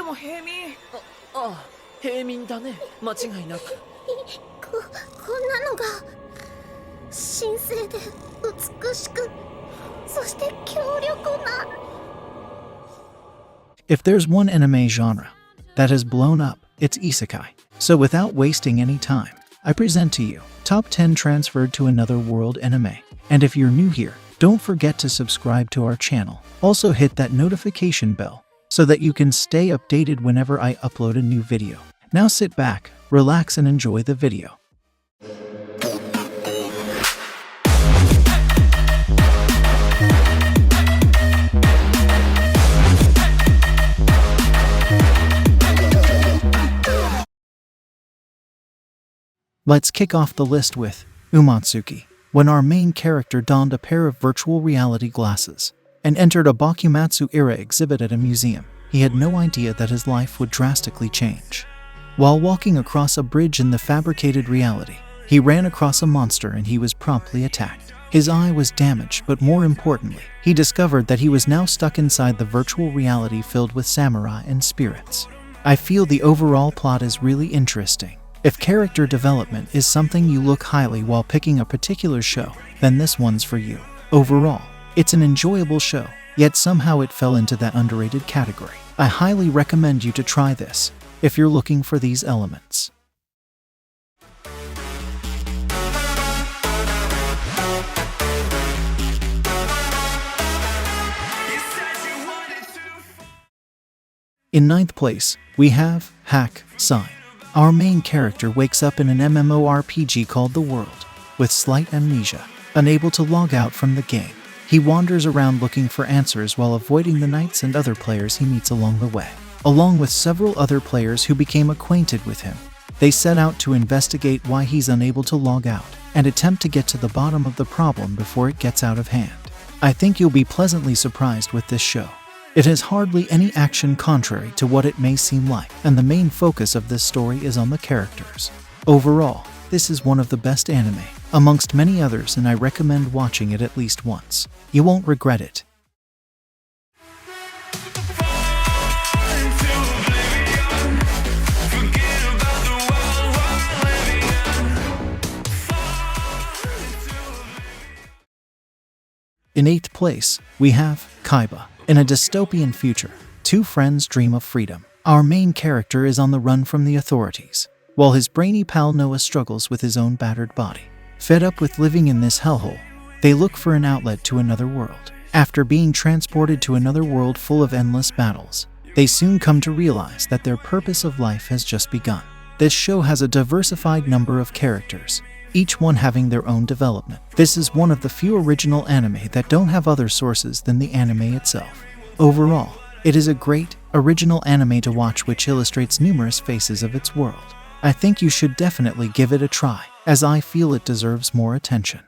も平民。ああ、平民だね、間違いなく。こんなのが神聖で美しく、そして強力な。 If there's one anime genre that has blown up, it's isekai. So without wasting any time, I present to you top 10 transferred to another world anime. And if you're new here, don't forget to subscribe to our channel. Also hit that notification bell so that you can stay updated whenever I upload a new video. Now sit back, relax and enjoy the video. Let's kick off the list with AMATSUKI, when our main character donned a pair of virtual reality glasses and entered a Bakumatsu-era exhibit at a museum. He had no idea that his life would drastically change. While walking across a bridge in the fabricated reality, he ran across a monster and he was promptly attacked. His eye was damaged, but more importantly, he discovered that he was now stuck inside the virtual reality filled with samurai and spirits. I feel the overall plot is really interesting. If character development is something you look highly while picking a particular show, then this one's for you. Overall, it's an enjoyable show, yet somehow it fell into that underrated category. I highly recommend you to try this if you're looking for these elements. In 9th place, we have Hack Sign. Our main character wakes up in an MMORPG called The World, with slight amnesia. Unable to log out from the game, he wanders around looking for answers while avoiding the knights and other players he meets along the way. Along with several other players who became acquainted with him, they set out to investigate why he's unable to log out and attempt to get to the bottom of the problem before it gets out of hand. I think you'll be pleasantly surprised with this show. It has hardly any action contrary to what it may seem like, and the main focus of this story is on the characters. Overall, this is one of the best anime, amongst many others, and I recommend watching it at least once. You won't regret it. In 8th place, we have KIBA. In a dystopian future, two friends dream of freedom. Our main character is on the run from the authorities, while his brainy pal Noah struggles with his own battered body. Fed up with living in this hellhole, they look for an outlet to another world. After being transported to another world full of endless battles, they soon come to realize that their purpose of life has just begun. This show has a diversified number of characters, each one having their own development. This is one of the few original anime that don't have other sources than the anime itself. Overall, it is a great, original anime to watch which illustrates numerous faces of its world. I think you should definitely give it a try, as I feel it deserves more attention.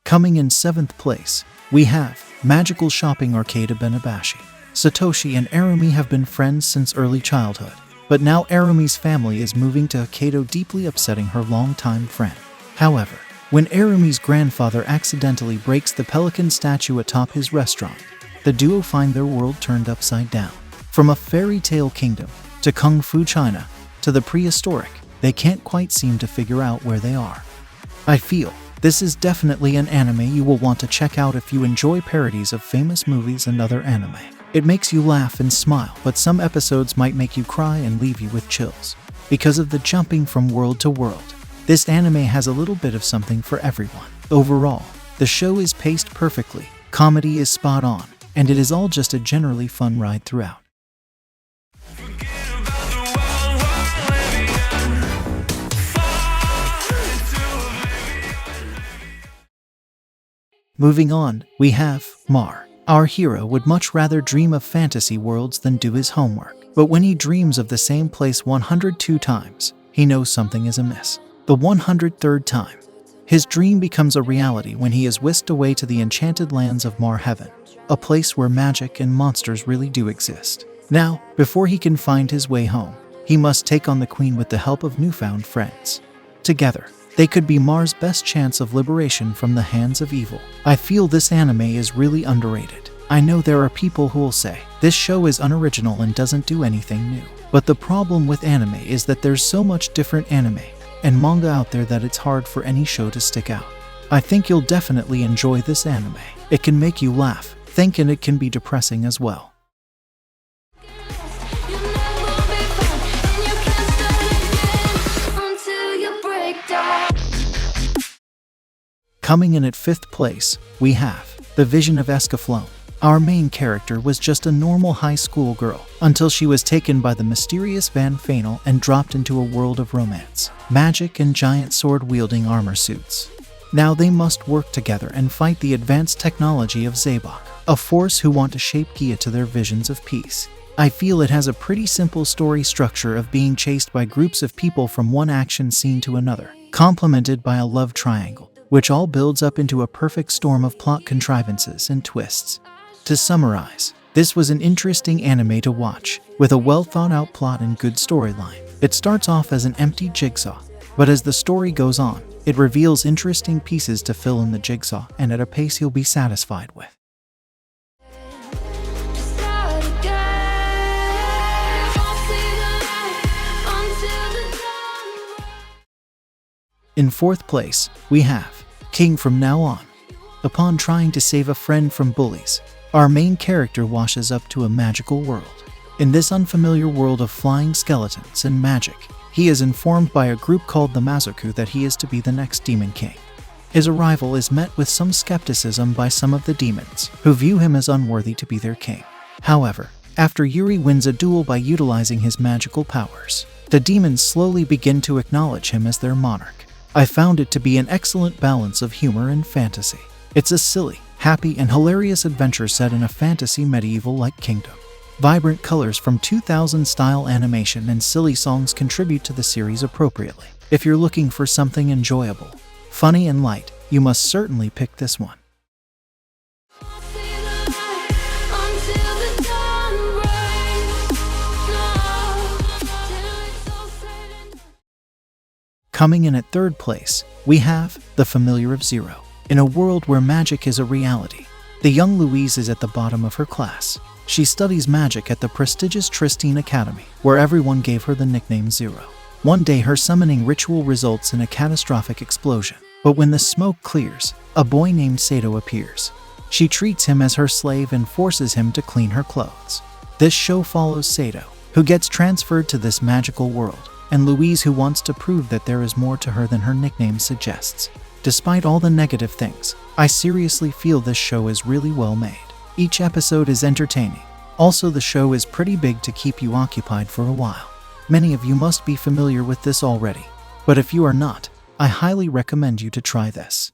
Coming in 7th place, we have Magical Shopping Arcade ABENOBASHI. Satoshi and Arumi have been friends since early childhood, but now Arumi's family is moving to Hokkaido, deeply upsetting her longtime friend. However, when Arumi's grandfather accidentally breaks the pelican statue atop his restaurant, the duo find their world turned upside down. From a fairy tale kingdom to Kung Fu China to the prehistoric, they can't quite seem to figure out where they are. I feel this is definitely an anime you will want to check out if you enjoy parodies of famous movies and other anime. It makes you laugh and smile, but some episodes might make you cry and leave you with chills. Because of the jumping from world to world, this anime has a little bit of something for everyone. Overall, the show is paced perfectly, comedy is spot on, and it is all just a generally fun ride throughout. Moving on, we have Mar. Our hero would much rather dream of fantasy worlds than do his homework. But when he dreams of the same place 102 times, he knows something is amiss. The 103rd time, his dream becomes a reality when he is whisked away to the enchanted lands of Mar Heaven, a place where magic and monsters really do exist. Now, before he can find his way home, he must take on the queen with the help of newfound friends. Together, They could be Mars' best chance of liberation from the hands of evil. I feel this anime is really underrated. I know there are people who will say, this show is unoriginal and doesn't do anything new. But the problem with anime is that there's so much different anime and manga out there that it's hard for any show to stick out. I think you'll definitely enjoy this anime. It can make you laugh, think, and it can be depressing as well. Coming in at 5th place, we have The Vision of ESCAFLOWNE. Our main character was just a normal high school girl until she was taken by the mysterious Van Fanel and dropped into a world of romance, magic, and giant sword-wielding armor suits. Now they must work together and fight the advanced technology of Zabok, a force who want to shape Gaia to their visions of peace. I feel it has a pretty simple story structure of being chased by groups of people from one action scene to another, complemented by a love triangle, which all builds up into a perfect storm of plot contrivances and twists. To summarize, this was an interesting anime to watch, with a well-thought-out plot and good storyline. It starts off as an empty jigsaw, but as the story goes on, it reveals interesting pieces to fill in the jigsaw and at a pace you'll be satisfied with. In 4th place, we have King from Now On. Upon trying to save a friend from bullies, our main character washes up to a magical world. In this unfamiliar world of flying skeletons and magic, he is informed by a group called the AMATSUKI that he is to be the next Demon King. His arrival is met with some skepticism by some of the demons, who view him as unworthy to be their king. However, after Yuri wins a duel by utilizing his magical powers, the demons slowly begin to acknowledge him as their monarch. I found it to be an excellent balance of humor and fantasy. It's a silly, happy, and hilarious adventure set in a fantasy medieval-like kingdom. Vibrant colors from 2000s-style animation and silly songs contribute to the series appropriately. If you're looking for something enjoyable, funny, and light, you must certainly pick this one. Coming in at 3rd place, we have The Familiar of Zero. In a world where magic is a reality, the young Louise is at the bottom of her class. She studies magic at the prestigious Tristine Academy, where everyone gave her the nickname Zero. One day her summoning ritual results in a catastrophic explosion, but when the smoke clears, a boy named Sato appears. She treats him as her slave and forces him to clean her clothes. This show follows Sato, who gets transferred to this magical world, and Louise, who wants to prove that there is more to her than her nickname suggests. Despite all the negative things, I seriously feel this show is really well made. Each episode is entertaining. Also, the show is pretty big to keep you occupied for a while. Many of you must be familiar with this already, but if you are not, I highly recommend you to try this.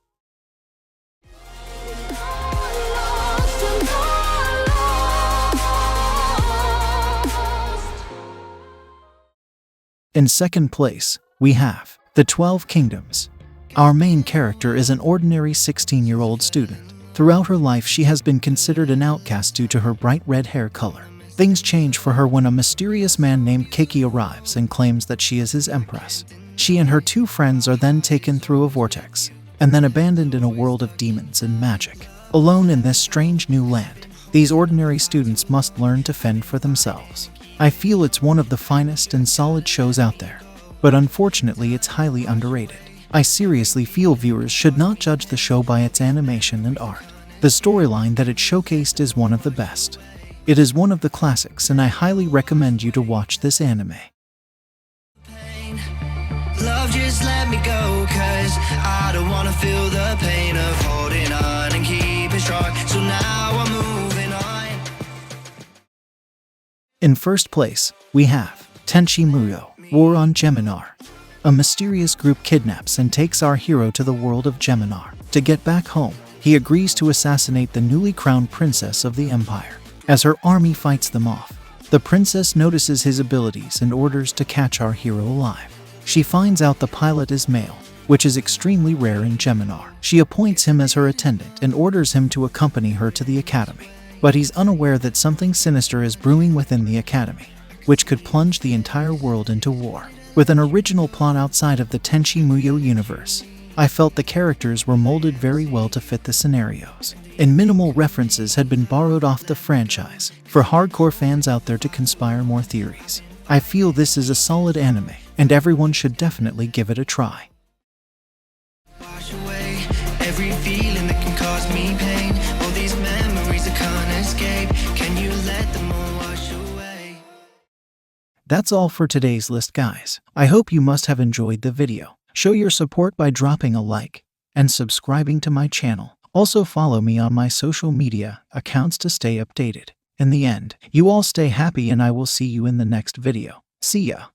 In 2nd place, we have The 12 Kingdoms. Our main character is an ordinary 16-year-old student. Throughout her life, she has been considered an outcast due to her bright red hair color. Things change for her when a mysterious man named KOKUKI arrives and claims that she is his empress. She and her 2 friends are then taken through a vortex, and then abandoned in a world of demons and magic. Alone in this strange new land, these ordinary students must learn to fend for themselves. I feel it's one of the finest and solid shows out there, but unfortunately it's highly underrated. I seriously feel viewers should not judge the show by its animation and art. The storyline that it showcased is one of the best. It is one of the classics, and I highly recommend you to watch this anime. Love, just let me go, 'cause I don't wanna feel the pain of holding on and keeping strong. So now I'm moving on. In 1st place, we have Tenchi Muyo, War on Geminar. A mysterious group kidnaps and takes our hero to the world of Geminar. To get back home, he agrees to assassinate the newly crowned princess of the empire. As her army fights them off, the princess notices his abilities and orders to catch our hero alive. She finds out the pilot is male, which is extremely rare in Geminar. She appoints him as her attendant and orders him to accompany her to the academy. But he's unaware that something sinister is brewing within the academy, which could plunge the entire world into war. with an original plot outside of the Tenchi Muyo universe. I felt the characters were molded very well to fit the scenarios, and minimal references had been borrowed off the franchise for hardcore fans out there to conspire more theories. I feel this is a solid anime, and everyone should definitely give it a try. Wash away every feeling that can cause me pain. All these memories I can't escape. Can you let them all wash away? That's all for today's list, guys. I hope you must have enjoyed the video. Show your support by dropping a like and subscribing to my channel. Also follow me on my social media accounts to stay updated. In the end, you all stay happy and I will see you in the next video. See ya!